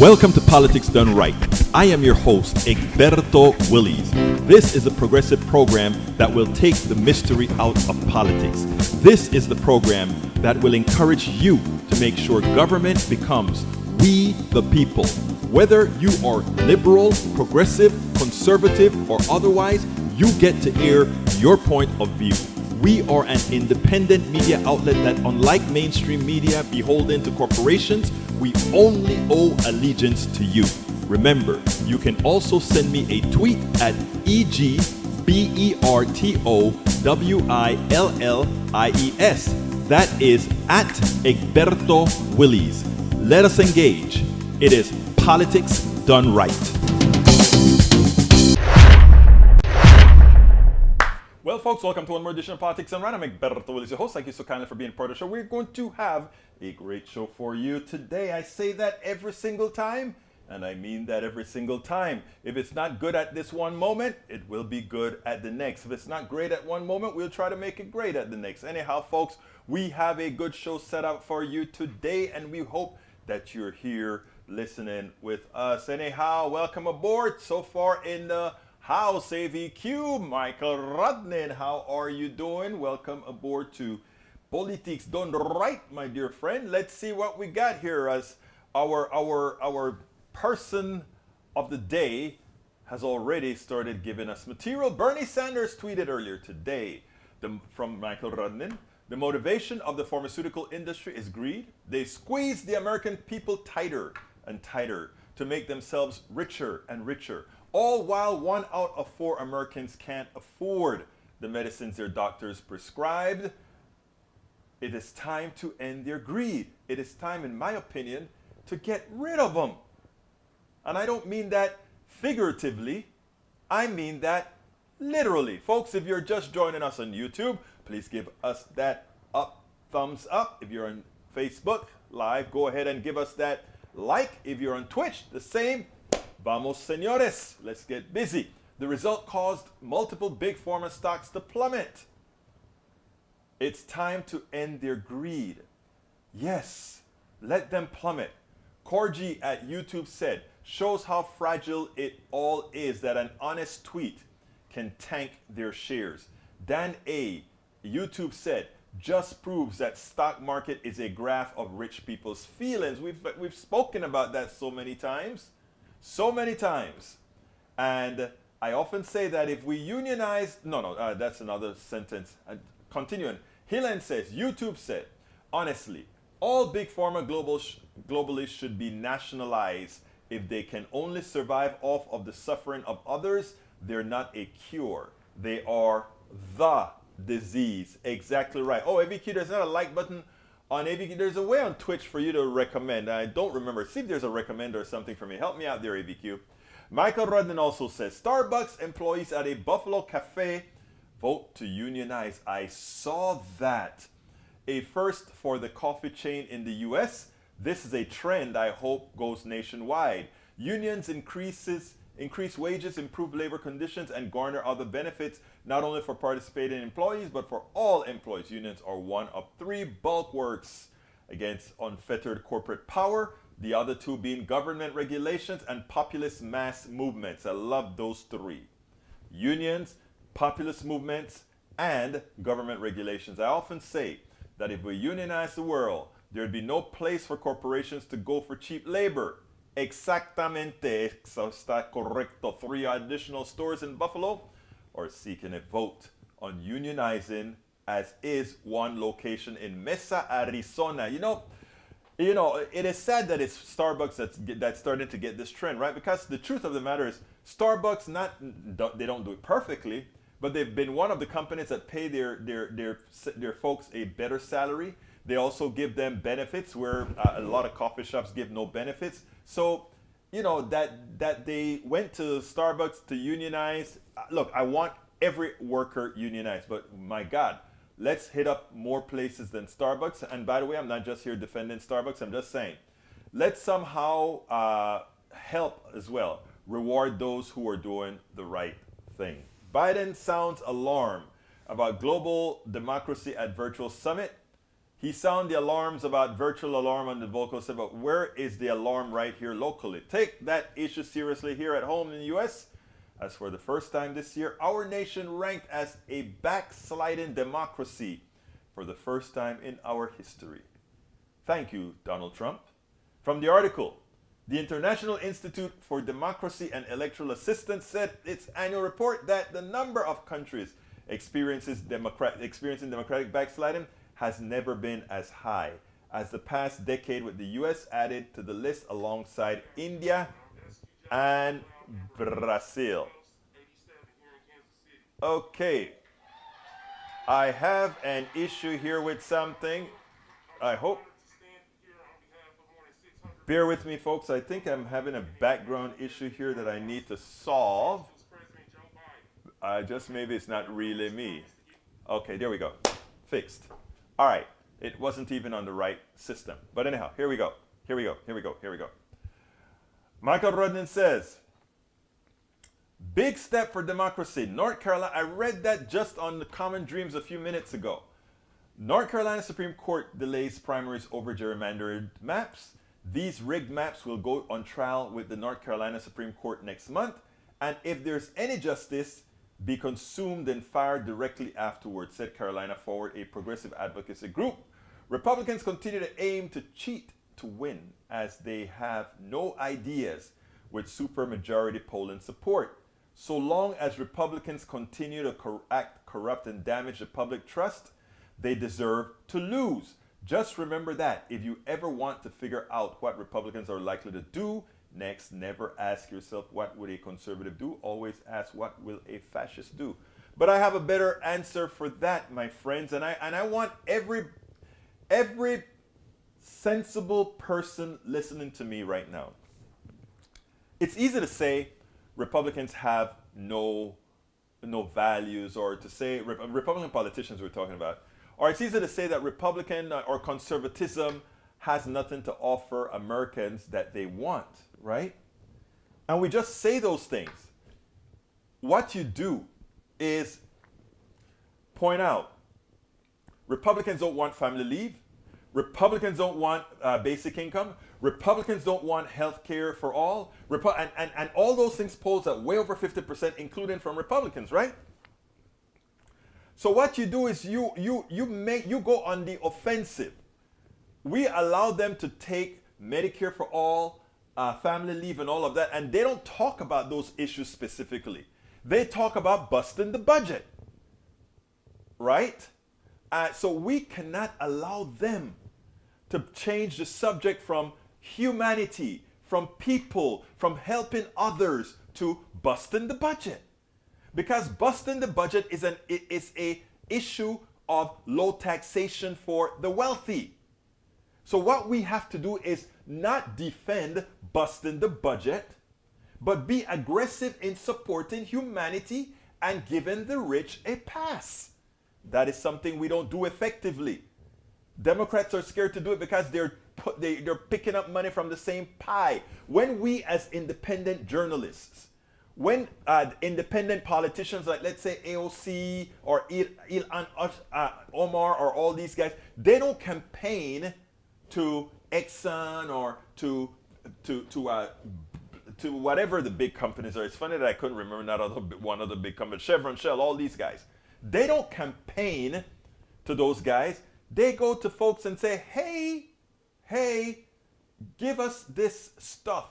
Welcome to Politics Done Right. I am your host, Egberto Willies. This is a progressive program that will take the mystery out of politics. This is the program that will encourage you to make sure government becomes we the people. Whether you are liberal, progressive, conservative, or otherwise, you get to air your point of view. We are an independent media outlet that, unlike mainstream media beholden to corporations, we only owe allegiance to you. Remember, you can also send me a tweet at EGBERTOWILLIES. That is at Egberto Willies. Let us engage. It is Politics Done Right. Well, folks, welcome to one more edition of Politics Done Right. I'm Egberto Willies, your host. Thank you so kindly for being part of the show. We're going to have a great show for you today. I say that every single time, and I mean that every single time. If it's not good at this one moment, it will be good at the next. If it's not great at one moment, we'll try to make it great at the next. Anyhow, folks, we have a good show set up for you today, and we hope that you're here listening with us. Anyhow, welcome aboard. So far in the house, AVQ, Michael Rodnin, how are you doing? Welcome aboard to Politics Done Right, my dear friend. Let's see what we got here as our person of the day has already started giving us material. Bernie Sanders tweeted earlier today from Michael Rodnin, the motivation of the pharmaceutical industry is greed. They squeeze the American people tighter and tighter to make themselves richer and richer, all while 1 out of 4 Americans can't afford the medicines their doctors prescribed. It is time to end their greed. It is time, in my opinion, to get rid of them. And I don't mean that figuratively. I mean that literally. Folks, if you're just joining us on YouTube, please give us that thumbs up. If you're on Facebook Live, go ahead and give us that like. If you're on Twitch, the same. Vamos, señores. Let's get busy. The result caused multiple big pharma stocks to plummet. It's time to end their greed. Yes, let them plummet. Corgi at YouTube said, shows how fragile it all is that an honest tweet can tank their shares. Dan A, YouTube said, just proves that stock market is a graph of rich people's feelings. We've spoken about that so many times. So many times. And I often say that if we unionize, that's another sentence. Continuing, Hillen says, YouTube said, honestly, all big pharma globally should be nationalized. If they can only survive off of the suffering of others, they're not a cure. They are the disease. Exactly right. Oh, AVQ, there's not a like button on AVQ. There's a way on Twitch for you to recommend. I don't remember. See if there's a recommend or something for me. Help me out there, AVQ. Michael Rodden also says, Starbucks employees at a Buffalo cafe vote to unionize. I saw that. A first for the coffee chain in the US. This is a trend I hope goes nationwide. Unions increase wages, improve labor conditions, and garner other benefits, not only for participating employees, but for all employees. Unions are one of 3 bulwarks against unfettered corporate power, the other 2 being government regulations and populist mass movements. I love those 3. Unions, populist movements, and government regulations. I often say that if we unionize the world, there'd be no place for corporations to go for cheap labor. Exactamente, eso está correcto. 3 additional stores in Buffalo are seeking a vote on unionizing, as is 1 location in Mesa, Arizona. You know, it is sad that it's Starbucks that's starting to get this trend, right? Because the truth of the matter is, Starbucks they don't do it perfectly, but they've been one of the companies that pay their folks a better salary. They also give them benefits where a lot of coffee shops give no benefits. So, that they went to Starbucks to unionize. Look, I want every worker unionized, but my God, let's hit up more places than Starbucks. And by the way, I'm not just here defending Starbucks. I'm just saying, let's somehow help as well, reward those who are doing the right thing. Biden sounds alarmed about global democracy at virtual summit. He sounded the alarms about virtual alarm on the vocal said, but where is the alarm right here locally? Take that issue seriously here at home in the US. As for the first time this year, our nation ranked as a backsliding democracy for the first time in our history. Thank you, Donald Trump. From the article, the International Institute for Democracy and Electoral Assistance said its annual report that the number of countries experiencing democratic backsliding has never been as high as the past decade, with the US added to the list alongside India and Brazil. Okay, I have an issue here with something. I hope. Bear with me, folks. I think I'm having a background issue here that I need to solve. Maybe it's not really me. Okay, there we go. Fixed. All right. It wasn't even on the right system. But anyhow, here we go. Here we go. Michael Rudnin says, big step for democracy. North Carolina, I read that just on the Common Dreams a few minutes ago. North Carolina Supreme Court delays primaries over gerrymandered maps. These rigged maps will go on trial with the North Carolina Supreme Court next month, and if there's any justice, be consumed and fired directly afterwards, said Carolina Forward, a progressive advocacy group. Republicans continue to aim to cheat to win, as they have no ideas with supermajority polling support. So long as Republicans continue to act corrupt and damage the public trust, they deserve to lose. Just remember that. If you ever want to figure out what Republicans are likely to do next, never ask yourself, what would a conservative do? Always ask, what will a fascist do? But I have a better answer for that, my friends. And I want every sensible person listening to me right now. It's easy to say Republicans have no values, or to say Republican politicians we're talking about. Or it's easy to say that Republican or conservatism has nothing to offer Americans that they want, right? And we just say those things. What you do is point out, Republicans don't want family leave. Republicans don't want basic income. Republicans don't want health care for all. And all those things polls at way over 50%, including from Republicans, right? So what you do is you go on the offensive. We allow them to take Medicare for all, family leave, and all of that, and they don't talk about those issues specifically. They talk about busting the budget, right? So we cannot allow them to change the subject from humanity, from people, from helping others, to busting the budget. Because busting the budget is an issue of low taxation for the wealthy. So what we have to do is not defend busting the budget, but be aggressive in supporting humanity and giving the rich a pass. That is something we don't do effectively. Democrats are scared to do it because they're picking up money from the same pie. When we as independent journalists, when independent politicians like, let's say, AOC or Ilhan Omar or all these guys, they don't campaign to Exxon or to whatever the big companies are. It's funny that I couldn't remember one of the big companies, Chevron, Shell, all these guys. They don't campaign to those guys. They go to folks and say, hey, give us this stuff.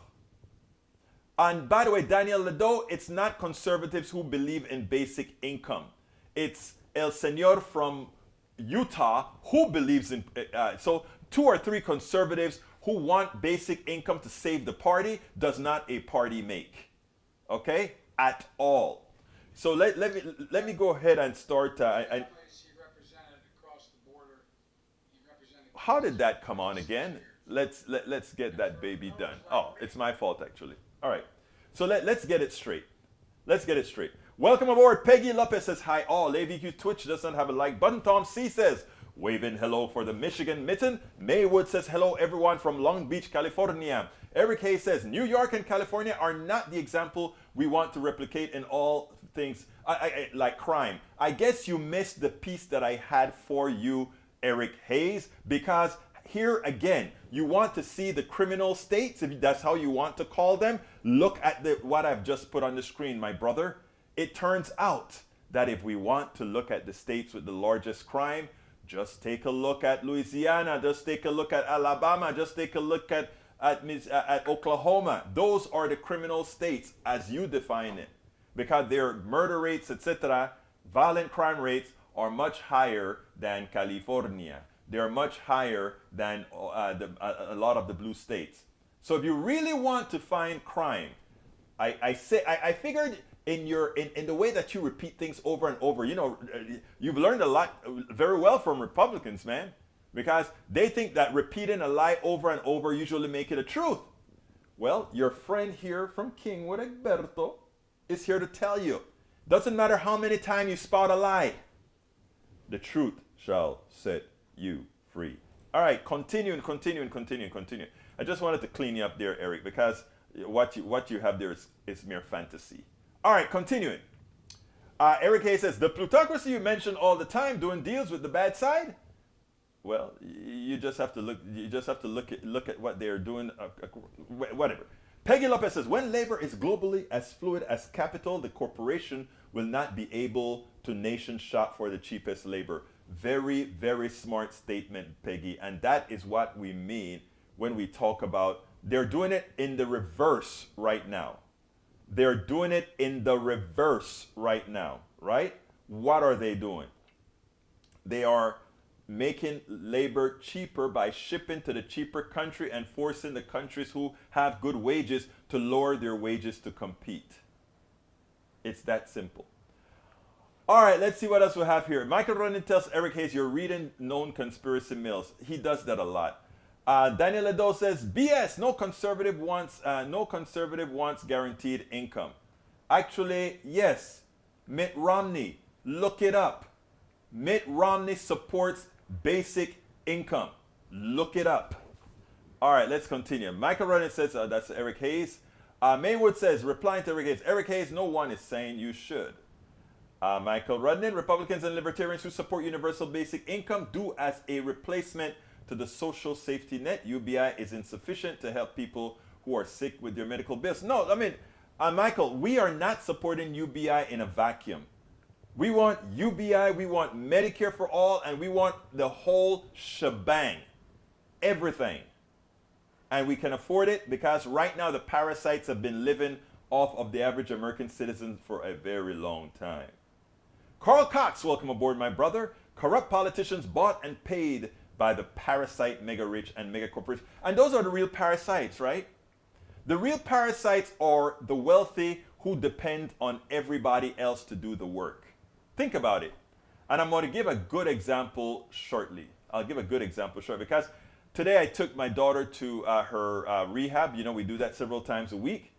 And by the way, Daniel Ledo, it's not conservatives who believe in basic income. It's El Senor from Utah who believes in so 2 or 3 conservatives who want basic income to save the party does not a party make. Okay? At all. So let me go ahead and start. How did that come on again? Let's get that baby done. Oh, it's my fault actually. All right. So let's get it straight. Welcome aboard. Peggy Lopez says hi all. AVQ Twitch doesn't have a like button. Tom C says waving hello for the Michigan mitten. Maywood says hello everyone from Long Beach, California. Eric Hayes says New York and California are not the example we want to replicate in all things like crime. I guess you missed the piece that I had for you Eric Hayes, because here again, you want to see the criminal states, if that's how you want to call them. Look at what I've just put on the screen, my brother. It turns out that if we want to look at the states with the largest crime, just take a look at Louisiana, just take a look at Alabama, just take a look at Oklahoma. Those are the criminal states as you define it, because their murder rates, etc., violent crime rates are much higher than California. They're much higher than a lot of the blue states. So if you really want to find crime, I figured in the way that you repeat things over and over, you know, you've learned a lot very well from Republicans, man, because they think that repeating a lie over and over usually make it a truth. Well, your friend here from Kingwood, Egberto, is here to tell you, doesn't matter how many times you spout a lie, the truth shall set you free. All right, continue. I just wanted to clean you up there, Eric, because what you have there is mere fantasy. All right, continuing. Eric Hayes says, the plutocracy you mention all the time doing deals with the bad side? Well, you just have to look. You just have to look at what they're doing. Whatever. Peggy Lopez says, when labor is globally as fluid as capital, the corporation will not be able to nation shop for the cheapest labor. Very, very smart statement, Peggy. And that is what we mean when we talk about they're doing it in the reverse right now. They're doing it in the reverse right now, right? What are they doing? They are making labor cheaper by shipping to the cheaper country and forcing the countries who have good wages to lower their wages to compete. It's that simple. All right, let's see what else we have here. Michael Ronin tells Eric Hayes, you're reading known conspiracy mills. He does that a lot. Daniel Edo says, BS, no conservative wants guaranteed income. Actually, yes. Mitt Romney, look it up. Mitt Romney supports basic income. Look it up. All right, let's continue. Michael Ronin says, that's Eric Hayes. Maywood says, replying to Eric Hayes, no one is saying you should. Michael Rudnin, Republicans and Libertarians who support universal basic income do as a replacement to the social safety net. UBI is insufficient to help people who are sick with their medical bills. No, I mean, Michael, we are not supporting UBI in a vacuum. We want UBI, we want Medicare for all, and we want the whole shebang. Everything. And we can afford it because right now the parasites have been living off of the average American citizen for a very long time. Carl Cox, welcome aboard, my brother. Corrupt politicians bought and paid by the parasite mega rich and mega corporations. And those are the real parasites, right? The real parasites are the wealthy who depend on everybody else to do the work. Think about it. And I'm going to give a good example shortly. I'll give a good example shortly because today I took my daughter to her rehab. You know, we do that several times a week.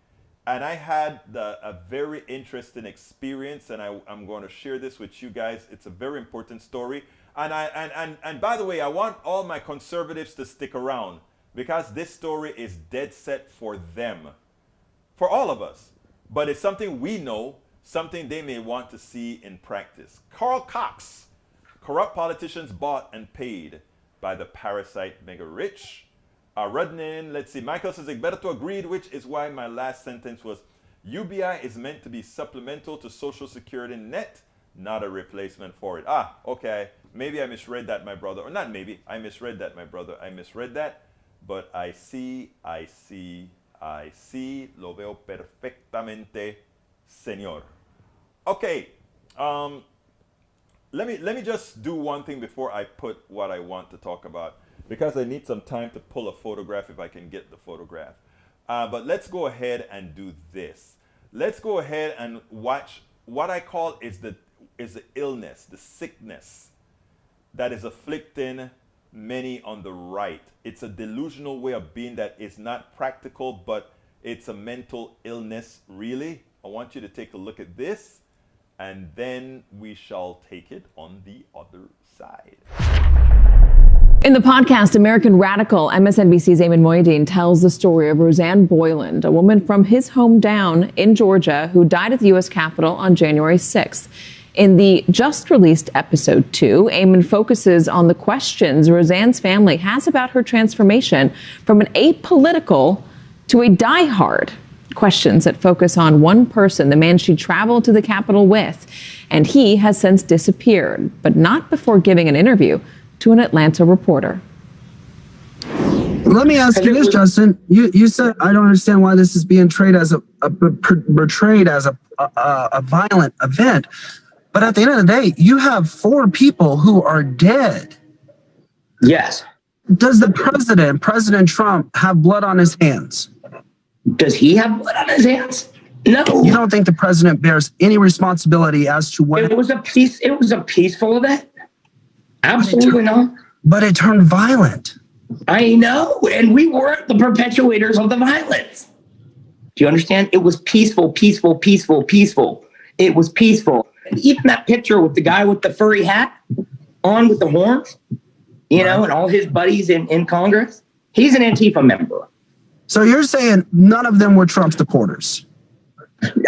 And I had a very interesting experience, and I'm going to share this with you guys. It's a very important story. And by the way, I want all my conservatives to stick around because this story is dead set for them, for all of us. But it's something we know, something they may want to see in practice. Carl Cox, corrupt politicians bought and paid by the parasite mega rich. Rudnin, let's see, Michael says, Egberto agreed, which is why my last sentence was, UBI is meant to be supplemental to Social Security net, not a replacement for it. Ah, okay, maybe I misread that, my brother. Or not maybe, I misread that, my brother. I misread that, but I see, lo veo perfectamente, señor. Okay, let me just do one thing before I put what I want to talk about, because I need some time to pull a photograph if I can get the photograph. But let's go ahead and do this. Let's go ahead and watch what I call is the illness, the sickness that is afflicting many on the right. It's a delusional way of being that is not practical, but it's a mental illness, really. I want you to take a look at this, and then we shall take it on the other side. In the podcast American Radical, MSNBC's Eamon Moyedin tells the story of Roseanne Boyland, a woman from his hometown in Georgia who died at the U.S. Capitol on January 6th. In the just-released episode 2, Eamon focuses on the questions Roseanne's family has about her transformation from an apolitical to a diehard. Questions that focus on one person, the man she traveled to the Capitol with, and he has since disappeared, but not before giving an interview to an Atlanta reporter. Let me ask you this, Justin. You said, I don't understand why this is being portrayed as a violent event. But at the end of the day, you have 4 people who are dead. Yes. Does the President Trump, have blood on his hands? Does he have blood on his hands? No. You don't think the president bears any responsibility as to what? It was a peaceful event. Absolutely not. But it turned violent. I know, and we weren't the perpetuators of the violence. Do you understand? It was peaceful. It was peaceful. And even that picture with the guy with the furry hat on with the horns, you know, and all his buddies in Congress, he's an Antifa member. So you're saying none of them were Trump supporters?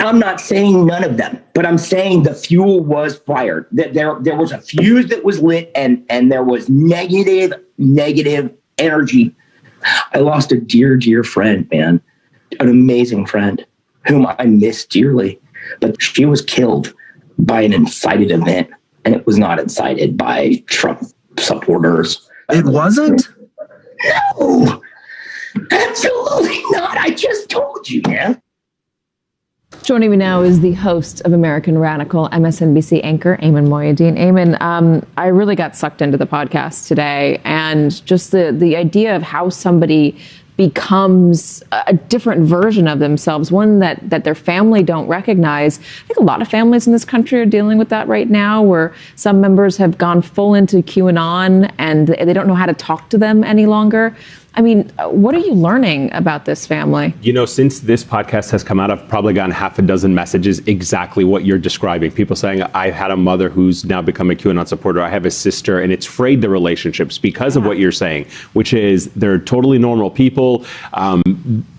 I'm not saying none of them, but I'm saying the fuel was fired. That there was a fuse that was lit, and there was negative energy. I lost a dear friend, man, an amazing friend whom I miss dearly, but she was killed by an incited event, and it was not incited by Trump supporters. It wasn't? No, absolutely not. I just told you, man. Joining me now is the host of American Radical, MSNBC anchor, Eamon Moyadeen. Eamon, I really got sucked into the podcast today, and just the idea of how somebody becomes a different version of themselves, one that their family don't recognize. I think a lot of families in this country are dealing with that right now, where some members have gone full into QAnon and they don't know how to talk to them any longer. I mean, what are you learning about this family? You know, since this podcast has come out, I've probably gotten half a dozen messages exactly what you're describing. People saying, I've had a mother who's now become a QAnon supporter. I have a sister, and it's frayed the relationships because of what you're saying, which is they're totally normal people.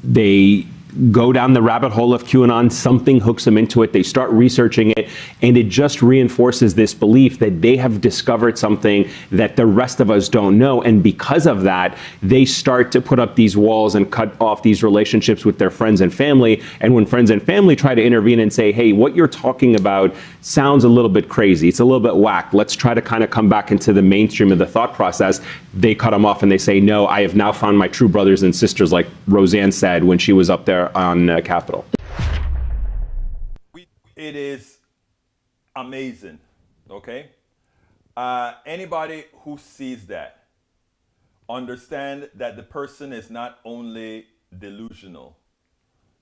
They go down the rabbit hole of QAnon, something hooks them into it, they start researching it, and it just reinforces this belief that they have discovered something that the rest of us don't know. And because of that, they start to put up these walls and cut off these relationships with their friends and family. And when friends and family try to intervene and say, hey, what you're talking about sounds a little bit crazy, it's a little bit whack, let's try to kind of come back into the mainstream of the thought process, they cut them off and they say, no, I have now found my true brothers and sisters, like Roseanne said when she was up there on Capitol. It is amazing, okay? Anybody who sees that, understand that the person is not only delusional,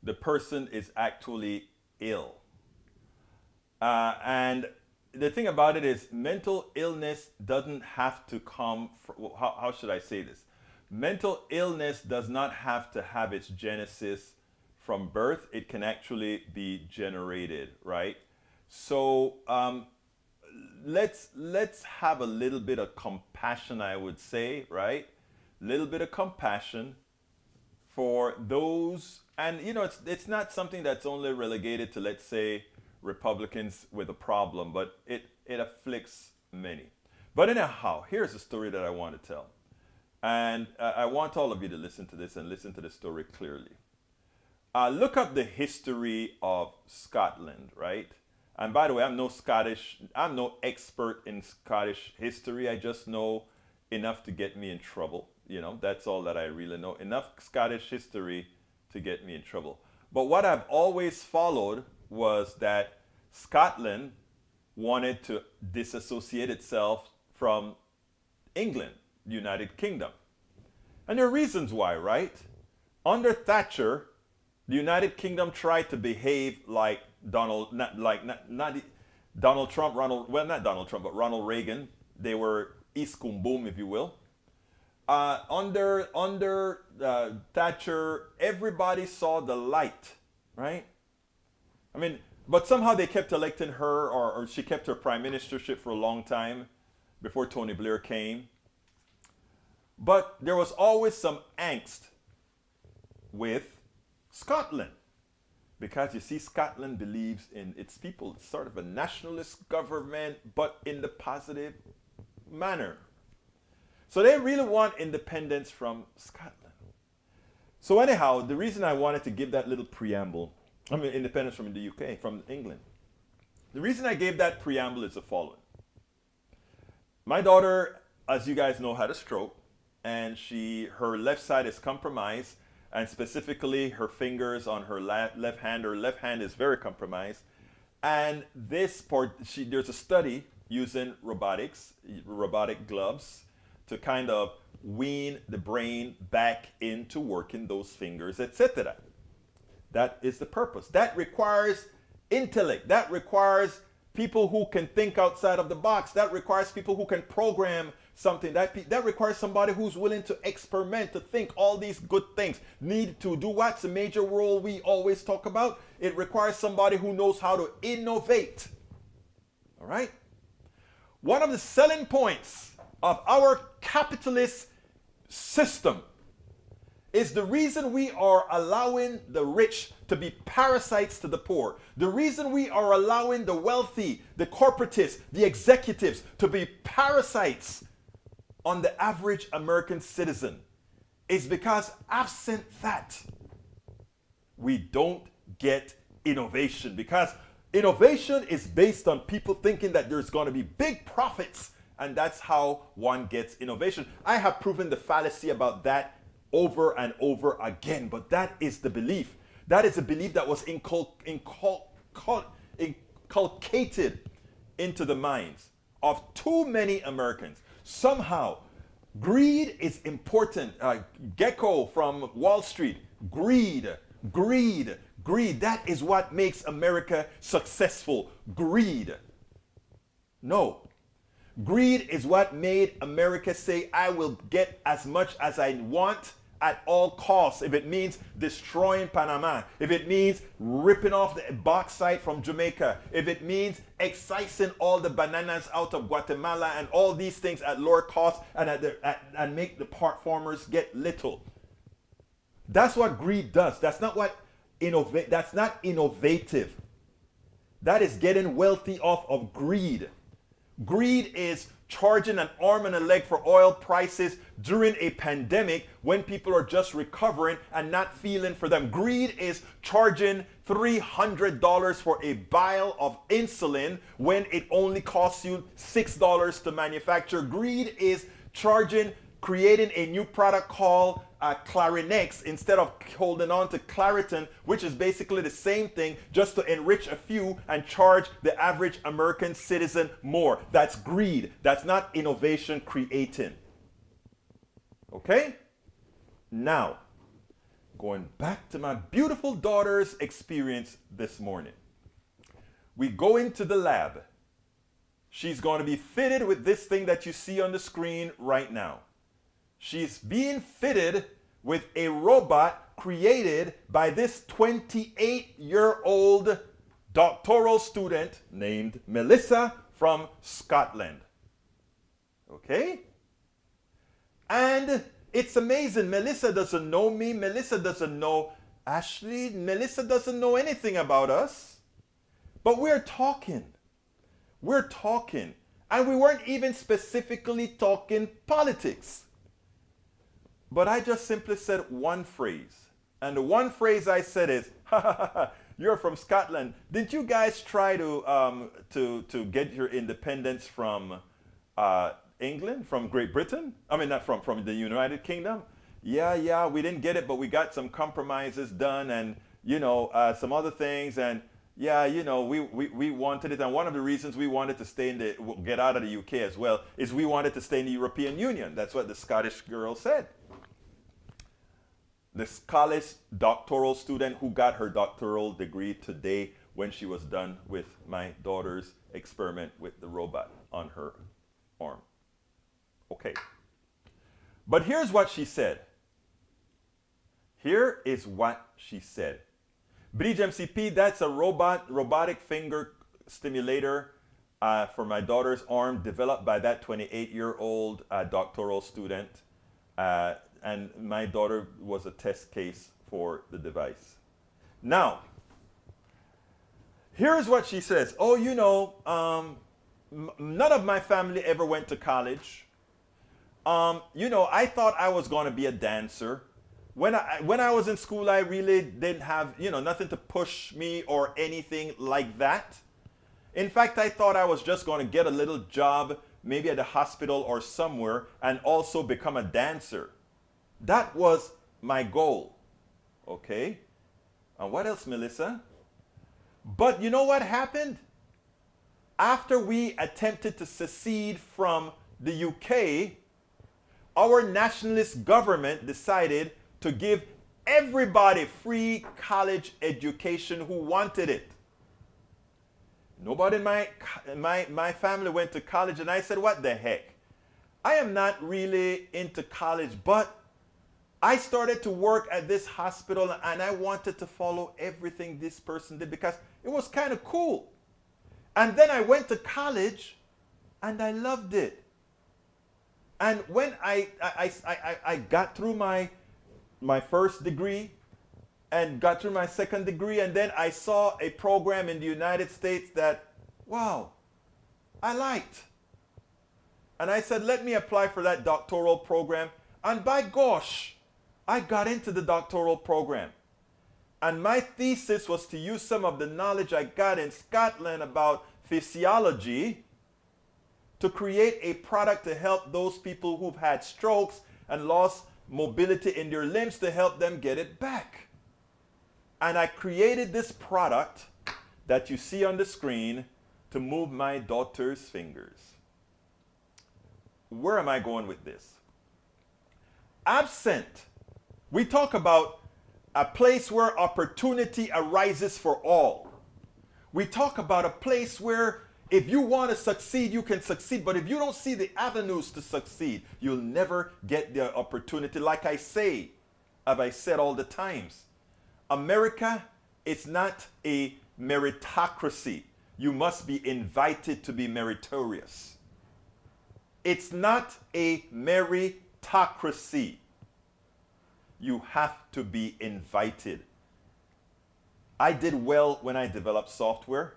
the person is actually ill. And the thing about it is mental illness doesn't have to come from, how should I say this? Mental illness does not have to have its genesis from birth. It can actually be generated, right? So let's have a little bit of compassion, I would say, right? Little bit of compassion for those, and you know, it's not something that's only relegated to, let's say, Republicans with a problem, but it afflicts many. But anyhow, here's a story that I want to tell, and I want all of you to listen to this and listen to the story clearly. Look up the history of Scotland, right? And by the way, I'm no expert in Scottish history. I just know enough to get me in trouble. You know, that's all that I really know. Enough Scottish history to get me in trouble. But what I've always followed was that Scotland wanted to disassociate itself from England, the United Kingdom. And there are reasons why, right? Under Thatcher, the United Kingdom tried to behave like Donald Trump, not Donald Trump, but Ronald Reagan. They were East Boom, if you will. Under Thatcher, everybody saw the light, right? I mean, but somehow they kept electing her, or she kept her prime ministership for a long time before Tony Blair came. But there was always some angst with Scotland. Because you see, Scotland believes in its people. It's sort of a nationalist government, but in the positive manner. So they really want independence from Scotland. So anyhow, the reason I wanted to give that little preamble, I mean independence from the UK, from England. The reason I gave that preamble is the following. My daughter, as you guys know, had a stroke, and her left side is compromised, and specifically her fingers on her left hand. Her left hand is very compromised. And this part, there's a study using robotic gloves to kind of wean the brain back into working those fingers, etc. That is the purpose. That requires intellect. That requires people who can think outside of the box. That requires people who can program something. That requires somebody who's willing to experiment, to think all these good things. Need to do what's a major role we always talk about? It requires somebody who knows how to innovate. All right? One of the selling points of our capitalist system is the reason we are allowing the rich to be parasites to the poor. The reason we are allowing the wealthy, the corporatists, the executives to be parasites on the average American citizen is because absent that, we don't get innovation. Because innovation is based on people thinking that there's going to be big profits, and that's how one gets innovation. I have proven the fallacy about that over and over again, but that is the belief. That is a belief that was inculcated into the minds of too many Americans. Somehow, greed is important. Gecko from Wall Street, greed. That is what makes America successful. Greed. No. Greed is what made America say, I will get as much as I want at all costs. If it means destroying Panama, if it means ripping off the bauxite from Jamaica, if it means excising all the bananas out of Guatemala and all these things at lower cost and make the farmers get little. That's what greed does. That's not innovative. That is getting wealthy off of greed. Greed is charging an arm and a leg for oil prices during a pandemic when people are just recovering and not feeling for them. Greed is charging $300 for a vial of insulin when it only costs you $6 to manufacture. Greed is creating a new product called Clarinex instead of holding on to Claritin, which is basically the same thing, just to enrich a few and charge the average American citizen more. That's greed. That's not innovation creating. Okay? Now, going back to my beautiful daughter's experience this morning. We go into the lab. She's going to be fitted with this thing that you see on the screen right now. She's being fitted with a robot created by this 28-year-old doctoral student named Melissa from Scotland. Okay? And it's amazing. Melissa doesn't know me. Melissa doesn't know Ashley. Melissa doesn't know anything about us. But we're talking. We're talking. And we weren't even specifically talking politics. But I just simply said one phrase. And the one phrase I said is, ha ha ha, you're from Scotland. Didn't you guys try to get your independence from England, from Great Britain? I mean, not from the United Kingdom. Yeah, we didn't get it, but we got some compromises done and, some other things. And yeah, we wanted it. And one of the reasons we wanted to get out of the UK as well is we wanted to stay in the European Union. That's what the Scottish girl said. The Scottish doctoral student who got her doctoral degree today when she was done with my daughter's experiment with the robot on her arm. Okay. But here's what she said. Here is what she said. Bridge MCP, that's a robotic finger stimulator for my daughter's arm developed by that 28-year-old doctoral student. And my daughter was a test case for the device. Now, Here's what she says. Oh, none of my family ever went to college. I thought I was going to be a dancer. When I was in school, I really didn't have, nothing to push me or anything like that. In fact, I thought I was just going to get a little job, maybe at a hospital or somewhere, and also become a dancer. That was my goal. Okay? And what else, Melissa? But you know what happened? After we attempted to secede from the UK, our nationalist government decided to give everybody free college education who wanted it. Nobody in my family went to college, and I said, what the heck? I am not really into college, but I started to work at this hospital, and I wanted to follow everything this person did because it was kind of cool. And then I went to college, and I loved it. And when I got through my first degree and got through my second degree, and then I saw a program in the United States that, wow, I liked. And I said, let me apply for that doctoral program. And by gosh, I got into the doctoral program. And my thesis was to use some of the knowledge I got in Scotland about physiology to create a product to help those people who've had strokes and lost mobility in their limbs, to help them get it back. And I created this product that you see on the screen to move my daughter's fingers. Where am I going with this? Absent, we talk about a place where opportunity arises for all. We talk about a place where if you want to succeed, you can succeed. But if you don't see the avenues to succeed, you'll never get the opportunity. Like I say, as I said all the times, America is not a meritocracy. You must be invited to be meritorious. It's not a meritocracy. You have to be invited. I did well when I developed software.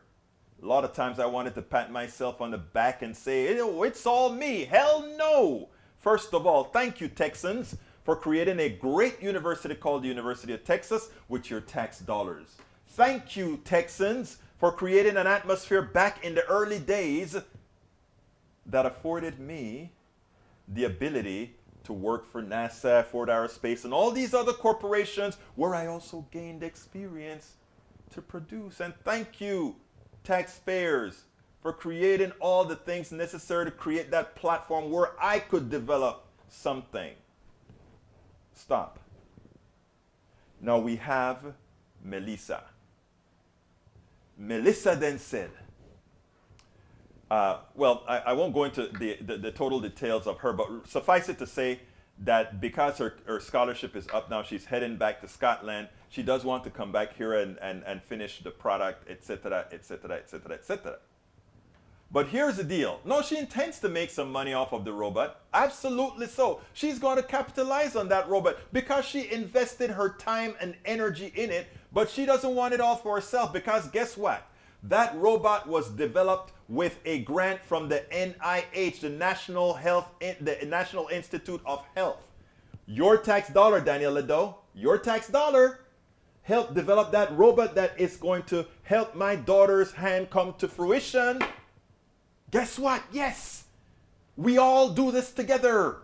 A lot of times I wanted to pat myself on the back and say, oh, it's all me. Hell no. First of all, thank you, Texans, for creating a great university called the University of Texas with your tax dollars. Thank you, Texans, for creating an atmosphere back in the early days that afforded me the ability to work for NASA, Ford Aerospace, and all these other corporations where I also gained experience to produce. And thank you, taxpayers, for creating all the things necessary to create that platform where I could develop something. Stop. Now we have Melissa. Melissa then said, I won't go into the total details of her, but suffice it to say that because her scholarship is up now, she's heading back to Scotland. She does want to come back here and finish the product, etc., etc., etc., etc. But here's the deal. No, she intends to make some money off of the robot. Absolutely so. She's going to capitalize on that robot because she invested her time and energy in it, but she doesn't want it all for herself because guess what? That robot was developed with a grant from the NIH, the National Institute of Health. Your tax dollar, Daniel Ledo, your tax dollar helped develop that robot that is going to help my daughter's hand come to fruition. Guess what? Yes, we all do this together.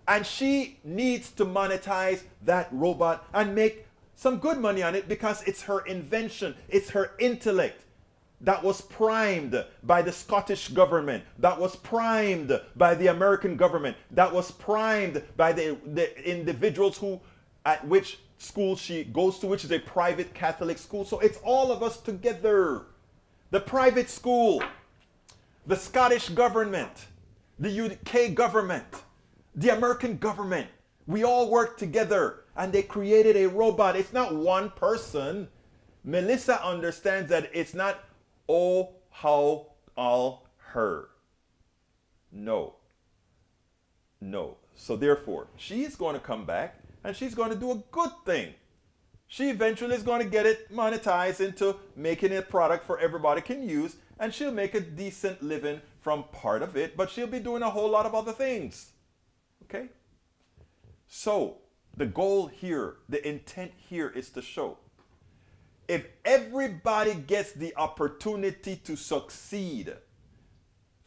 And she needs to monetize that robot and make some good money on it because it's her invention, it's her intellect. That was primed by the Scottish government, that was primed by the American government, that was primed by the individuals at which school she goes to, which is a private Catholic school. So it's all of us together. The private school, the Scottish government, the UK government, the American government. We all work together and they created a robot. It's not one person. Melissa understands that it's not oh, how all her. No. No. So therefore, she's going to come back and she's going to do a good thing. She eventually is going to get it monetized into making a product for everybody can use, and she'll make a decent living from part of it, but she'll be doing a whole lot of other things. Okay? So, the goal here, the intent here is to show if everybody gets the opportunity to succeed,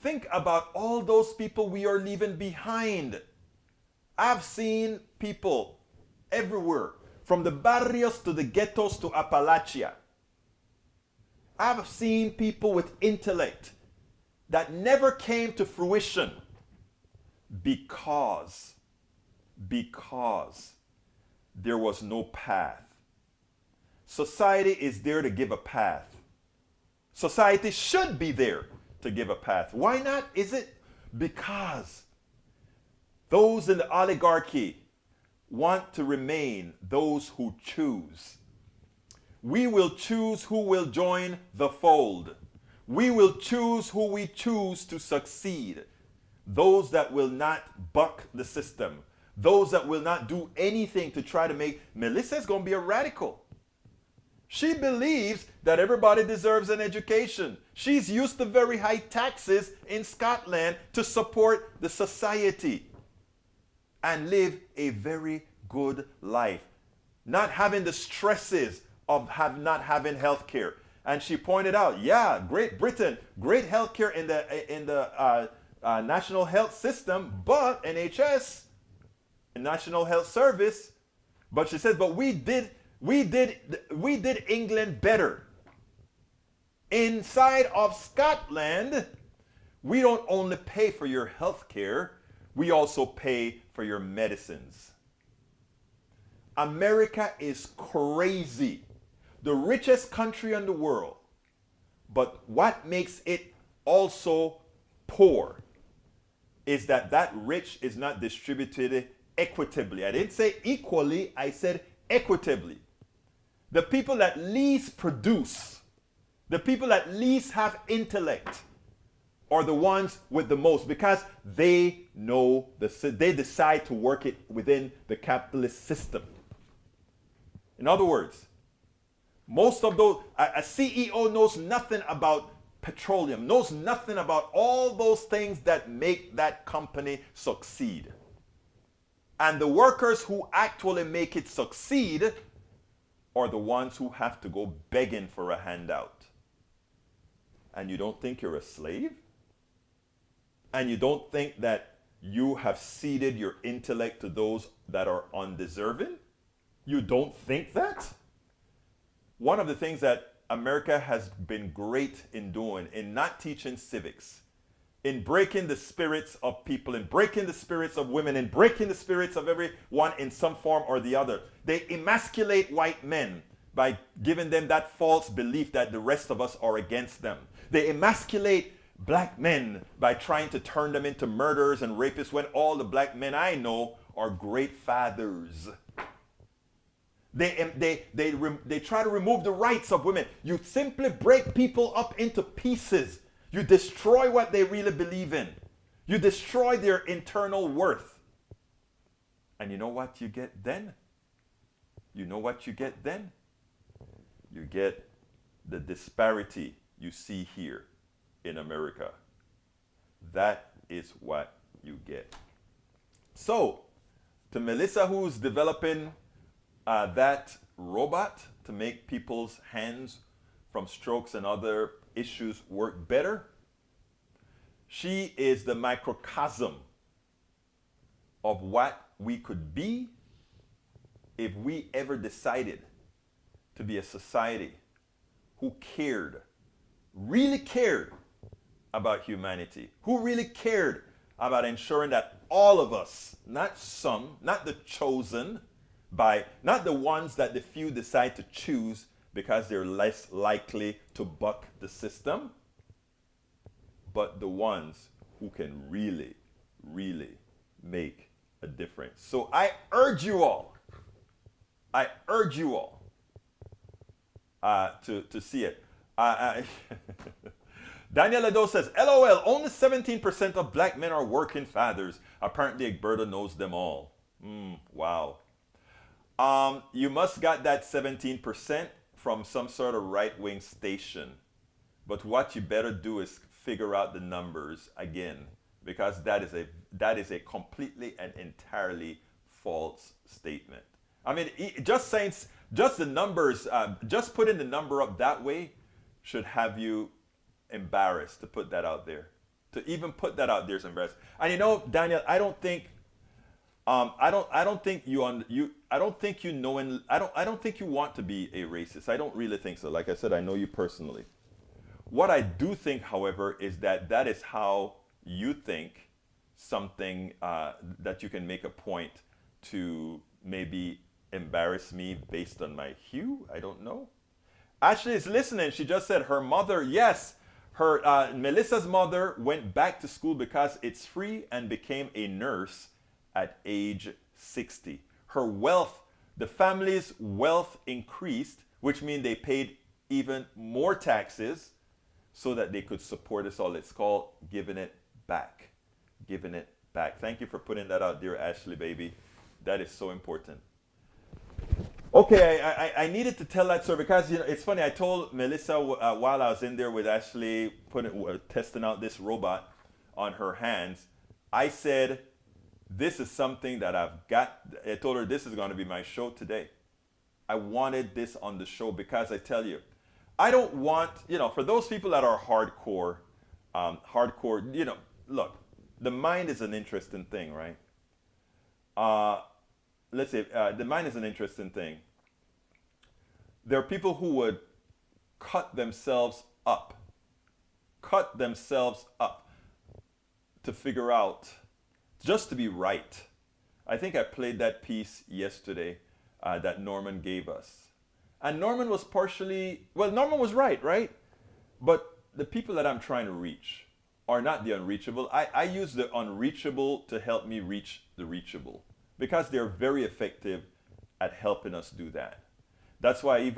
think about all those people we are leaving behind. I've seen people everywhere, from the barrios to the ghettos to Appalachia. I've seen people with intellect that never came to fruition because there was no path. Society is there to give a path. Society should be there to give a path. Why not? Is it because those in the oligarchy want to remain those who choose? We will choose who will join the fold. We will choose who we choose to succeed. Those that will not buck the system. Those that will not do anything to try to make... Melissa's going to be a radical. She believes that everybody deserves an education. She's used to very high taxes in Scotland to support the society and live a very good life, not having the stresses of not having health care. And she pointed out, yeah, Great Britain, great health care in the national health system, but NHS, National Health Service. But she says, but we did England better. Inside of Scotland, we don't only pay for your health care, we also pay for your medicines. America is crazy. The richest country in the world. But what makes it also poor is that rich is not distributed equitably. I didn't say equally, I said equitably. The people that least produce, the people that least have intellect, are the ones with the most, because they know they decide to work it within the capitalist system. In other words, most of those, a CEO knows nothing about petroleum, knows nothing about all those things that make that company succeed. And the workers who actually make it succeed are the ones who have to go begging for a handout. And you don't think you're a slave? And you don't think that you have ceded your intellect to those that are undeserving? You don't think that? One of the things that America has been great in doing, in not teaching civics, in breaking the spirits of people, in breaking the spirits of women, in breaking the spirits of everyone in some form or the other. They emasculate white men by giving them that false belief that the rest of us are against them. They emasculate black men by trying to turn them into murderers and rapists when all the black men I know are great fathers. They try to remove the rights of women. You simply break people up into pieces. You destroy what they really believe in. You destroy their internal worth. And you know what you get then? You know what you get then? You get the disparity you see here in America. That is what you get. So, to Melissa, who's developing that robot to make people's hands from strokes and other issues work better, she is the microcosm of what we could be if we ever decided to be a society who cared, really cared about humanity, who really cared about ensuring that all of us, not some, not the chosen, not the ones that the few decide to choose because they're less likely to buck the system, but the ones who can really, really make a difference. So I urge you all to see it. Daniel Lado says, LOL, only 17% of black men are working fathers. Apparently Egberta knows them all. Wow. You must got that 17% from some sort of right-wing station. But what you better do is figure out the numbers again, because that is a completely and entirely false statement. I mean, just the numbers, just putting the number up that way should have you embarrassed to put that out there. To even put that out there is embarrassing. And you know, Daniel, I don't think you want to be a racist. I don't really think so. Like I said, I know you personally. What I do think, however, is that is how you think something that you can make a point to maybe embarrass me based on my hue. I don't know. Ashley is listening. She just said her mother, yes, her Melissa's mother went back to school because it's free and became a nurse at age 60. Her wealth, the family's wealth increased, which means they paid even more taxes so that they could support us all. It's called giving it back. Giving it back. Thank you for putting that out, dear Ashley, baby. That is so important. Okay, I needed to tell that story because, you know, it's funny. I told Melissa while I was in there with Ashley testing out this robot on her hands, I said, this is something that I've got. I told her this is going to be my show today. I wanted this on the show because I tell you, I don't want, you know, for those people that are hardcore, you know, look, the mind is an interesting thing, right? Let's say the mind is an interesting thing. There are people who would cut themselves up to figure out, just to be right. I think I played that piece yesterday that Norman gave us. And Norman was Norman was right? But the people that I'm trying to reach are not the unreachable. I use the unreachable to help me reach the reachable, because they're very effective at helping us do that. That's why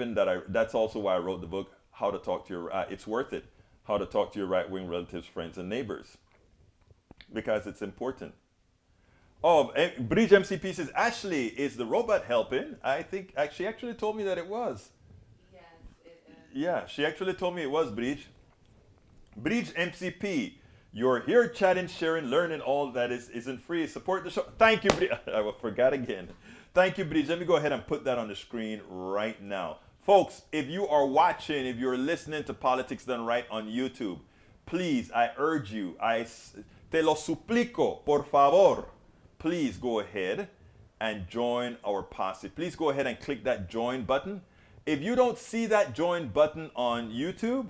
that's also why I wrote the book, How to Talk to Your, It's Worth It, How to Talk to Your Right-Wing Relatives, Friends, and Neighbors, because it's important. Oh, Bridge MCP says, Ashley, is the robot helping? I think she actually told me that it was. Yes, it is. Yeah, she actually told me it was, Bridge. Bridge MCP, you're here chatting, sharing, learning all that isn't free. Support the show. Thank you, Bridge. I forgot again. Thank you, Bridge. Let me go ahead and put that on the screen right now. Folks, if you are watching, if you're listening to Politics Done Right on YouTube, please, I urge you, te lo suplico, por favor, please go ahead and join our posse. Please go ahead and click that join button. If you don't see that join button on YouTube,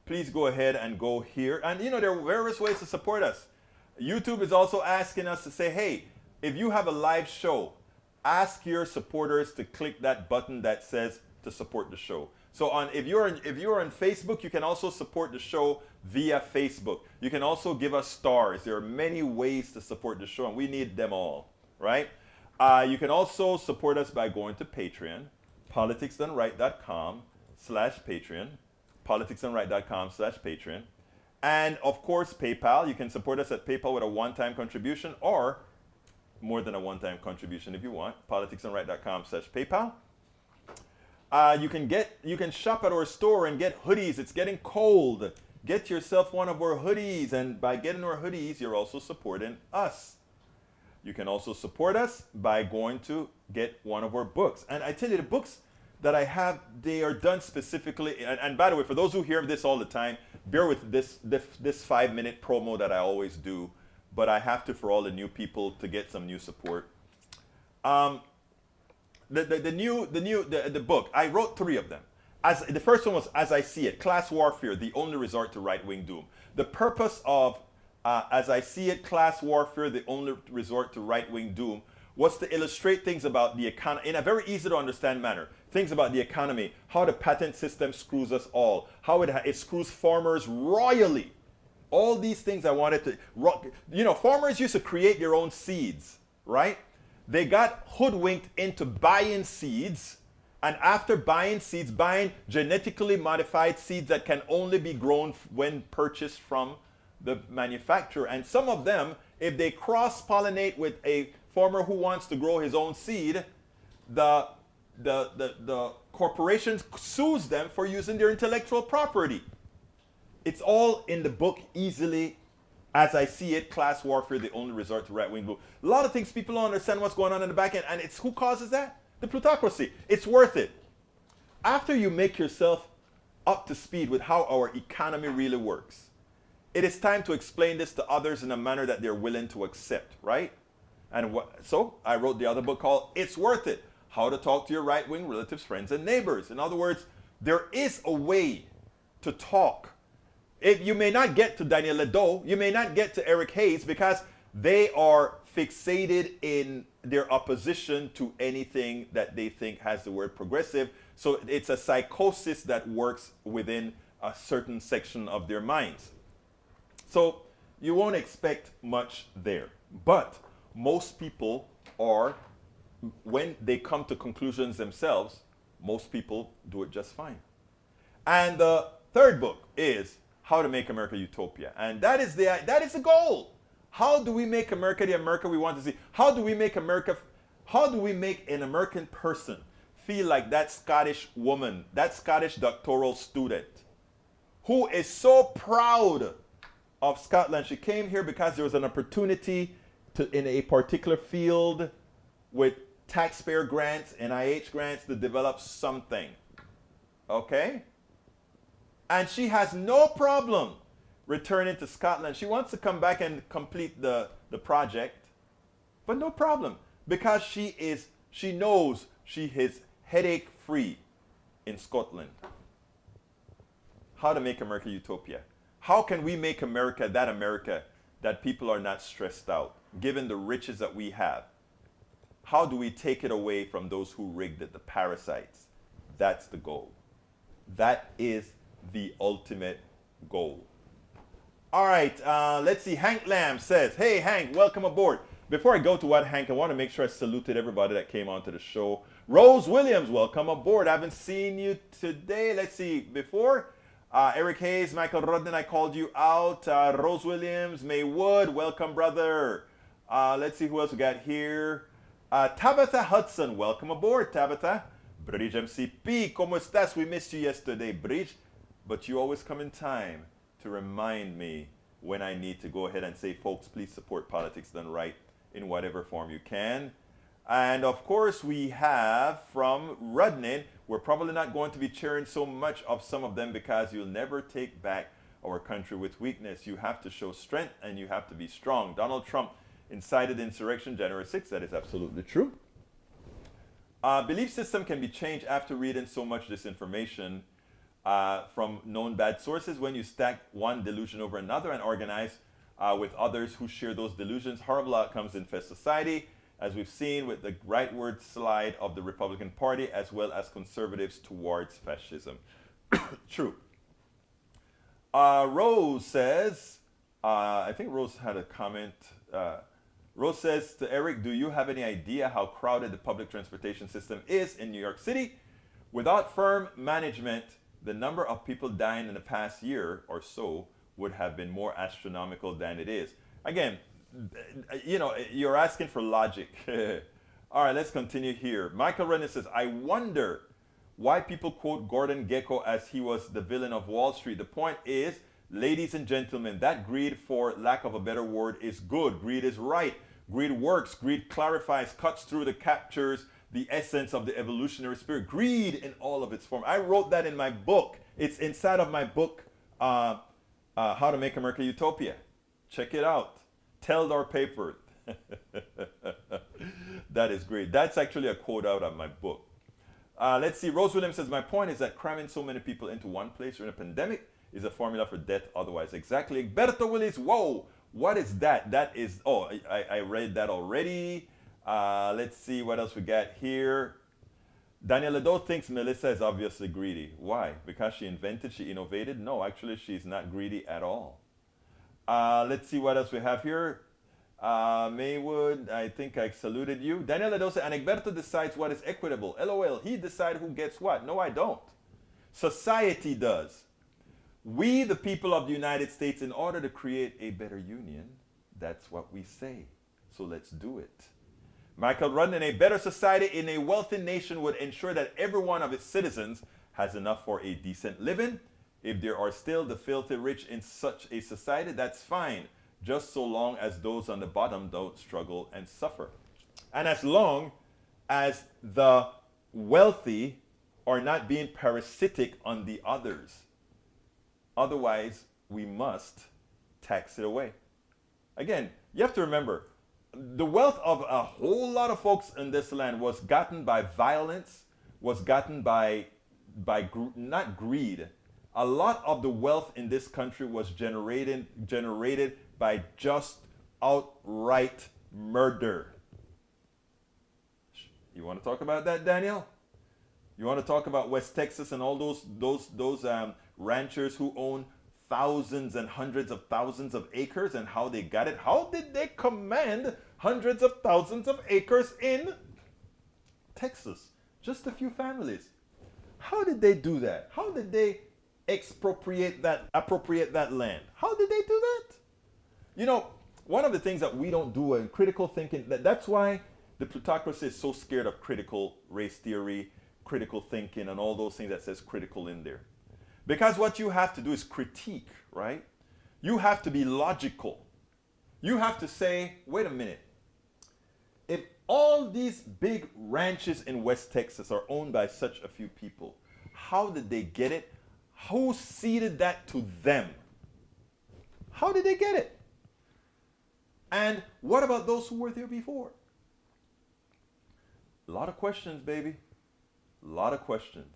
please go ahead and go here. And you know, there are various ways to support us. YouTube is also asking us to say, hey, if you have a live show, ask your supporters to click that button that says to support the show. So if you're on Facebook, you can also support the show via Facebook. You can also give us stars. There are many ways to support the show, and we need them all, right? You can also support us by going to Patreon, politicsdoneright.com/Patreon, politicsdoneright.com/Patreon, and of course PayPal. You can support us at PayPal with a one-time contribution, or more than a one-time contribution if you want. politicsdoneright.com/PayPal. You can shop at our store and get hoodies. It's getting cold. Get yourself one of our hoodies, and by getting our hoodies, you're also supporting us. You can also support us by going to get one of our books. And I tell you, the books that I have, they are done specifically. And by the way, for those who hear this all the time, bear with this 5-minute promo that I always do. But I have to, for all the new people, to get some new support. The book, I wrote 3 of them. The first one was As I See It, Class Warfare, the Only Resort to Right-Wing Doom. The purpose of As I See It, Class Warfare, the Only Resort to Right-Wing Doom was to illustrate things about the economy in a very easy to understand manner. Things about the economy, how the patent system screws us all, how it screws farmers royally. All these things I wanted to, you know, farmers used to create their own seeds, right? They got hoodwinked into buying seeds, and after buying seeds, buying genetically modified seeds that can only be grown when purchased from the manufacturer. And some of them, if they cross-pollinate with a farmer who wants to grow his own seed, the corporations sues them for using their intellectual property. It's all in the book easily. As I see it, class warfare, the only resort to right-wing blue. A lot of things people don't understand what's going on in the back end, and it's who causes that? The plutocracy. It's worth it. After you make yourself up to speed with how our economy really works, it is time to explain this to others in a manner that they're willing to accept, right? And so I wrote the other book called It's Worth It, How to Talk to Your Right-Wing Relatives, Friends, and Neighbors. In other words, there is a way to talk. If you may not get to Daniel Ledo, you may not get to Eric Hayes because they are fixated in their opposition to anything that they think has the word progressive. So it's a psychosis that works within a certain section of their minds. So you won't expect much there. But most people are, when they come to conclusions themselves, most people do it just fine. And the third book is How to Make America Utopia. And that is the goal. How do we make America the America we want to see? How do we make an American person feel like that Scottish woman, that Scottish doctoral student, who is so proud of Scotland? She came here because there was an opportunity in a particular field with taxpayer grants, NIH grants, to develop something. Okay? And she has no problem returning to Scotland. She wants to come back and complete the project, but no problem, because she knows she is headache free in Scotland. How to make America Utopia. How can we make America that people are not stressed out, given the riches that we have? How do we take it away from those who rigged it, the parasites? That's the goal. That is the ultimate goal. All right, let's see. Hank Lamb says, hey, Hank, welcome aboard. Before I go to what Hank, I want to make sure I saluted everybody that came onto the show. Rose Williams, welcome aboard. I haven't seen you today. Let's see. Before, Eric Hayes, Michael Rodden, I called you out. Rose Williams, May Wood, welcome, brother. Let's see who else we got here. Tabitha Hudson, welcome aboard, Tabitha. Bridge MCP, ¿cómo estás? We missed you yesterday, Bridge. But you always come in time to remind me when I need to go ahead and say, folks, please support Politics Done Right in whatever form you can. And of course, we have from Rudnin, we're probably not going to be cheering so much of some of them because you'll never take back our country with weakness. You have to show strength and you have to be strong. Donald Trump incited insurrection January 6th. That is absolutely true. Belief system can be changed after reading so much disinformation from known bad sources. When you stack one delusion over another and organize with others who share those delusions, horrible outcomes infest society, as we've seen with the rightward slide of the Republican Party, as well as conservatives towards fascism. True. Rose says, I think Rose had a comment. Rose says to Eric, do you have any idea how crowded the public transportation system is in New York City? Without firm management, the number of people dying in the past year or so would have been more astronomical than it is. Again, you know, you're asking for logic. All right, let's continue here. Michael Renner says, I wonder why people quote Gordon Gekko as he was the villain of Wall Street. The point is, ladies and gentlemen, that greed, for lack of a better word, is good. Greed is right. Greed works. Greed clarifies, cuts through, captures the essence of the evolutionary spirit. Greed in all of its form. I wrote that in my book. It's inside of my book, How to Make America Utopia. Check it out. Teldar paper. That is great. That's actually a quote out of my book. Let's see. Rose Williams says, my point is that cramming so many people into one place during a pandemic is a formula for death otherwise. Exactly. Berto Willis, whoa. What is that? That is, oh, I read that already. Let's see what else we got here. Daniel Ledo thinks Melissa is obviously greedy. Why? Because she invented, she innovated? No, actually, she's not greedy at all. Let's see what else we have here. Maywood, I think I saluted you. Daniel Ledo said, and Egberto decides what is equitable. LOL, he decides who gets what. No, I don't. Society does. We, the people of the United States, in order to create a better union, that's what we say. So let's do it. Michael Rudnin, a better society in a wealthy nation would ensure that every one of its citizens has enough for a decent living. If there are still the filthy rich in such a society, that's fine, just so long as those on the bottom don't struggle and suffer. And as long as the wealthy are not being parasitic on the others. Otherwise, we must tax it away. Again, you have to remember, the wealth of a whole lot of folks in this land was gotten by violence, was gotten by not greed. A lot of the wealth in this country was generated by just outright murder. You want to talk about that, Daniel? You want to talk about West Texas and all those ranchers who own thousands and hundreds of thousands of acres and how they got it? How did they command hundreds of thousands of acres in Texas? Just a few families. How did they do that? How did they appropriate that land? How did they do that? You know, one of the things that we don't do in critical thinking, that's why the plutocracy is so scared of critical race theory, critical thinking, and all those things that says critical in there. Because what you have to do is critique, right? You have to be logical. You have to say, wait a minute. If all these big ranches in West Texas are owned by such a few people, how did they get it? Who ceded that to them? How did they get it? And what about those who were there before? A lot of questions, baby. A lot of questions.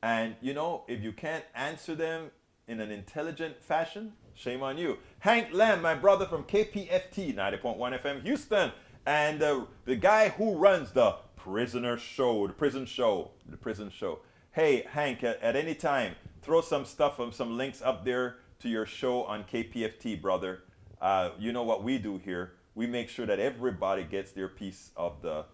And you know, if you can't answer them in an intelligent fashion, shame on you. Hank Lamb, my brother from KPFT 90.1 FM Houston, and the guy who runs the prison show. Hey, Hank, at any time, throw some stuff, some links up there to your show on KPFT, brother. You know what we do here. We make sure that everybody gets their piece of the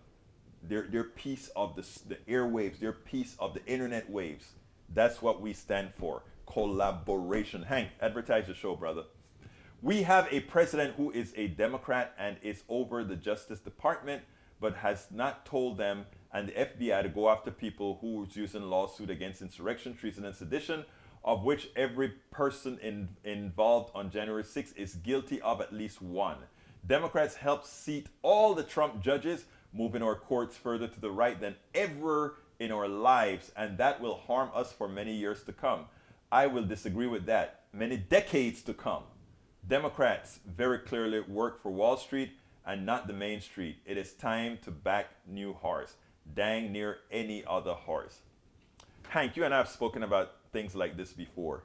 piece of the airwaves, their piece of the internet waves. That's what we stand for. Collaboration. Hank, advertise the show, brother. We have a president who is a Democrat and is over the Justice Department, but has not told them and the FBI to go after people who is using lawsuit against insurrection, treason, and sedition, of which every person involved on January 6th is guilty of at least one. Democrats helped seat all the Trump judges, moving our courts further to the right than ever in our lives, and that will harm us for many years to come. I will disagree with that. Many decades to come. Democrats very clearly work for Wall Street and not the Main Street. It is time to back new horse. Dang near any other horse. Hank, you and I have spoken about things like this before.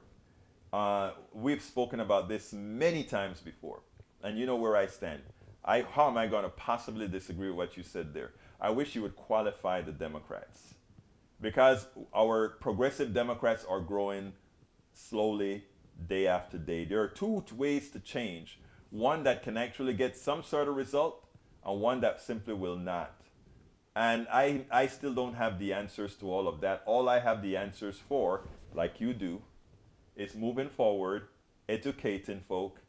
We've spoken about this many times before, and you know where I stand. How am I going to possibly disagree with what you said there? I wish you would qualify the Democrats, because our progressive Democrats are growing slowly day after day. There are two ways to change. One that can actually get some sort of result, and one that simply will not. And I still don't have the answers to all of that. All I have the answers for, like you do, is moving forward, educating folk,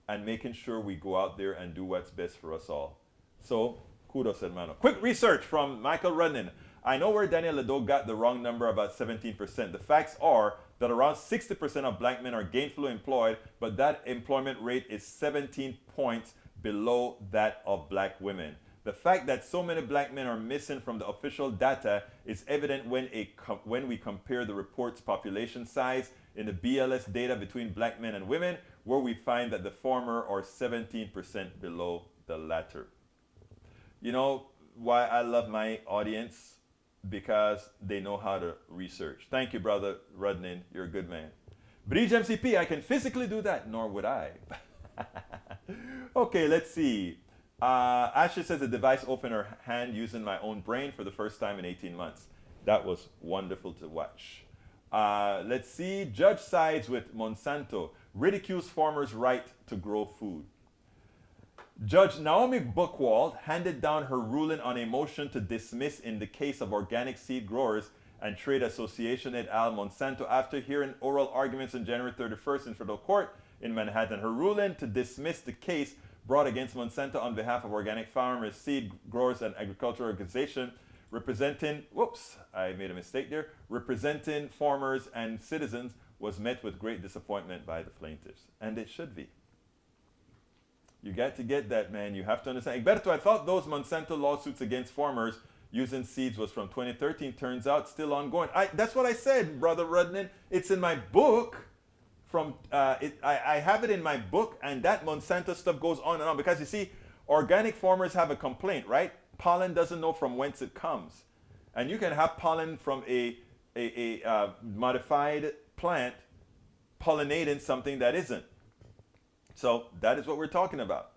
and making sure we go out there and do what's best for us all. So, kudos, hermano. Quick research from Michael Rudnin. I know where Daniel Ledo got the wrong number, about 17%. The facts are that around 60% of black men are gainfully employed, but that employment rate is 17 points below that of black women. The fact that so many black men are missing from the official data is evident when we compare the report's population size in the BLS data between black men and women, where we find that the former are 17% below the latter. You know why I love my audience? Because they know how to research. Thank you, brother Rudnin. You're a good man. Bridge MCP, I can physically do that, nor would I. Okay, let's see. Ashley says the device opened her hand using my own brain for the first time in 18 months. That was wonderful to watch. Let's see. Judge sides with Monsanto. Ridicules farmers' right to grow food. Judge Naomi Buchwald handed down her ruling on a motion to dismiss in the case of Organic Seed Growers and Trade Association et al. Monsanto after hearing oral arguments on January 31st in federal court in Manhattan. Her ruling to dismiss the case brought against Monsanto on behalf of organic farmers, seed growers, and agricultural organization representing, whoops, I made a mistake there, representing farmers and citizens was met with great disappointment by the plaintiffs. And it should be. You got to get that, man. You have to understand. Egberto, I thought those Monsanto lawsuits against farmers using seeds was from 2013. Turns out still ongoing. That's what I said, Brother Rudnin. It's in my book. I have it in my book, and that Monsanto stuff goes on and on. Because you see, organic farmers have a complaint, right? Pollen doesn't know from whence it comes. And you can have pollen from a modified plant pollinating something that isn't. So that is what we're talking about.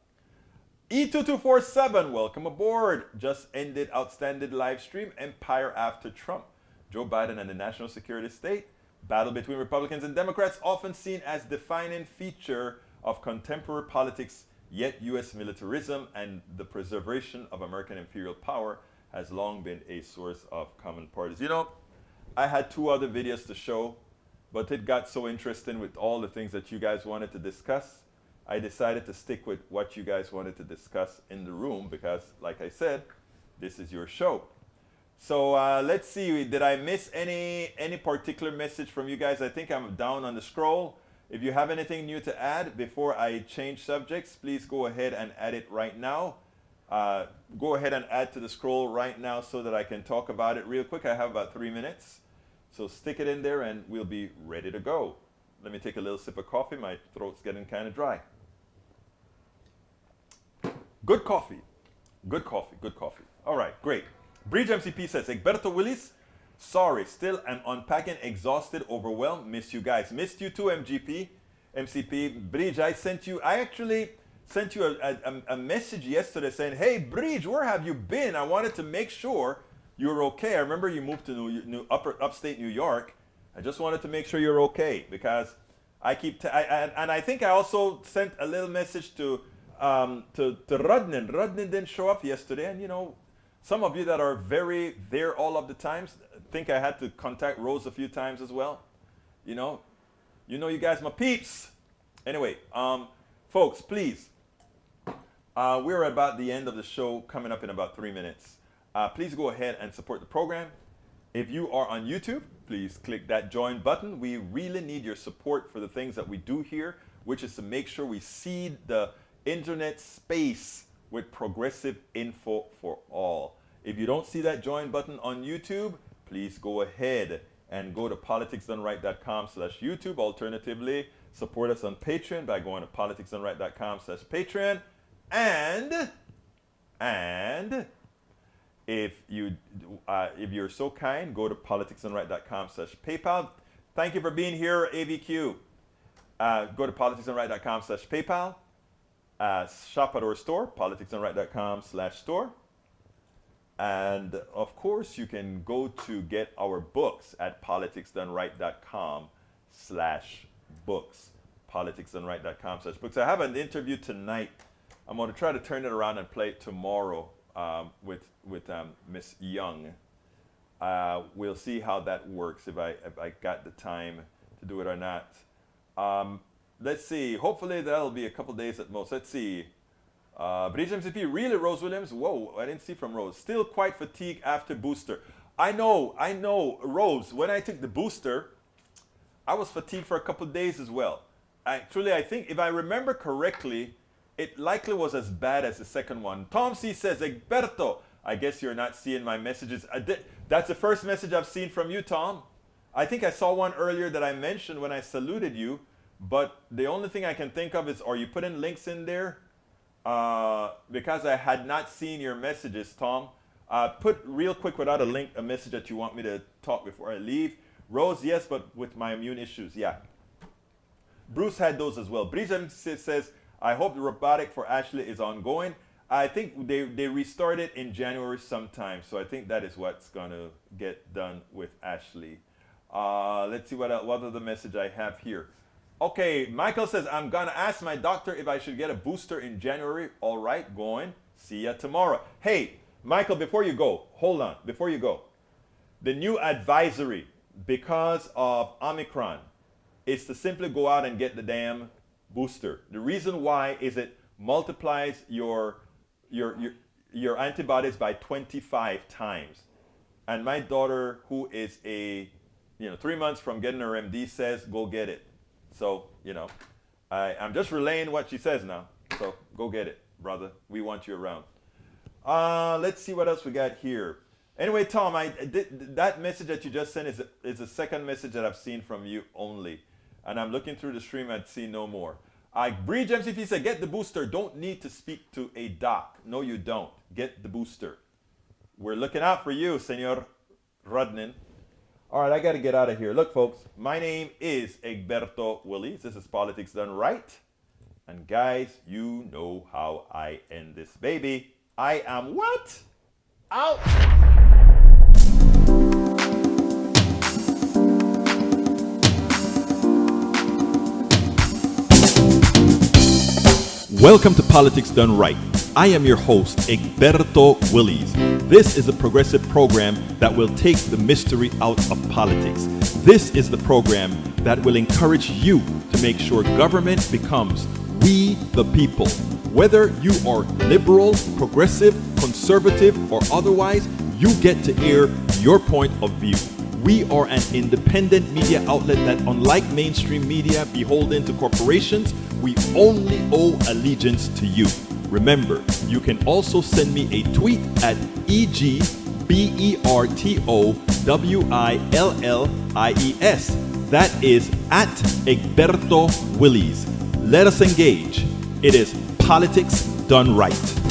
E2247, welcome aboard. Just ended outstanding live stream, Empire After Trump. Joe Biden and the national security state. Battle between Republicans and Democrats, often seen as defining feature of contemporary politics, yet U.S. militarism and the preservation of American imperial power has long been a source of common parties. You know, I had 2 other videos to show, but it got so interesting with all the things that you guys wanted to discuss. I decided to stick with what you guys wanted to discuss in the room because, like I said, this is your show. So let's see, did I miss any particular message from you guys? I think I'm down on the scroll. If you have anything new to add before I change subjects, please go ahead and add it right now. Go ahead and add to the scroll right now so that I can talk about it real quick. I have about 3 minutes. So stick it in there and we'll be ready to go. Let me take a little sip of coffee. My throat's getting kind of dry. Good coffee. Good coffee. Good coffee. All right, great. Bridge MCP says, Egberto Willis, sorry, still am unpacking, exhausted, overwhelmed. Miss you guys. Missed you too, MCP. Bridge, I actually sent you a message yesterday saying, hey, Bridge, where have you been? I wanted to make sure you were okay. I remember you moved to upstate New York. I just wanted to make sure you're okay because I keep, and I think I also sent a little message to Rudnin. Rudnin didn't show up yesterday, and you know, some of you that are very there all of the times think I had to contact Rose a few times as well. You know you guys my peeps. Anyway, folks, please, we're about the end of the show, coming up in about 3 minutes. Please go ahead and support the program. If you are on YouTube, please click that join button. We really need your support for the things that we do here, which is to make sure we seed the internet space with progressive info for all. If you don't see that join button on YouTube, please go ahead and go to politicsdoneright.com/YouTube. Alternatively, support us on Patreon by going to politicsdoneright.com/Patreon. And if you're so kind, go to politicsdoneright.com/PayPal. Thank you for being here, AVQ. Go to politicsdoneright.com/PayPal. Shop at our store, politicsdoneright.com/store. And of course, you can go to get our books at politicsdoneright.com/books. Politicsdoneright.com/books. I have an interview tonight. I'm going to try to turn it around and play it tomorrow with Miss Young. We'll see how that works, if I got the time to do it or not. Let's see. Hopefully that'll be a couple days at most. Let's see. Bridge MCP, really, Rose Williams? Whoa, I didn't see from Rose. Still quite fatigued after booster. I know, Rose. When I took the booster, I was fatigued for a couple days as well. Actually, I think if I remember correctly, it likely was as bad as the second one. Tom C says, Egberto, I guess you're not seeing my messages. That's the first message I've seen from you, Tom. I think I saw one earlier that I mentioned when I saluted you, but the only thing I can think of is, are you putting links in there? Because I had not seen your messages, Tom. Put real quick without a link, a message that you want me to talk before I leave. Rose, yes, but with my immune issues, yeah. Bruce had those as well. Brizem says, I hope the robotic for Ashley is ongoing. I think they restarted in January sometime, so I think that is what's going to get done with Ashley. Let's see what other message I have here. Okay, Michael says, I'm going to ask my doctor if I should get a booster in January. All right, going. See ya tomorrow. Hey, Michael, before you go, hold on. Before you go, the new advisory because of Omicron is to simply go out and get the damn booster. The reason why is it multiplies your antibodies by 25 times. And my daughter, who is 3 months from getting her MD, says, go get it. So, I'm just relaying what she says now. So go get it, brother. We want you around. Let's see what else we got here. Anyway, Tom, that message that you just sent is the second message that I've seen from you only. And I'm looking through the stream and see no more. Breach MCP said, get the booster. Don't need to speak to a doc. No, you don't. Get the booster. We're looking out for you, Senor Rudnin. All right, I got to get out of here. Look, folks, my name is Egberto Willies. This is Politics Done Right. And guys, you know how I end this baby. I am what? Out. Welcome to Politics Done Right. I am your host, Egberto Willies. This is a progressive program that will take the mystery out of politics. This is the program that will encourage you to make sure government becomes we the people. Whether you are liberal, progressive, conservative, or otherwise, you get to air your point of view. We are an independent media outlet that, unlike mainstream media beholden to corporations, we only owe allegiance to you. Remember, you can also send me a tweet at EGBERTOWILLIES. That is at Egberto Willies. Let us engage. It is Politics Done Right.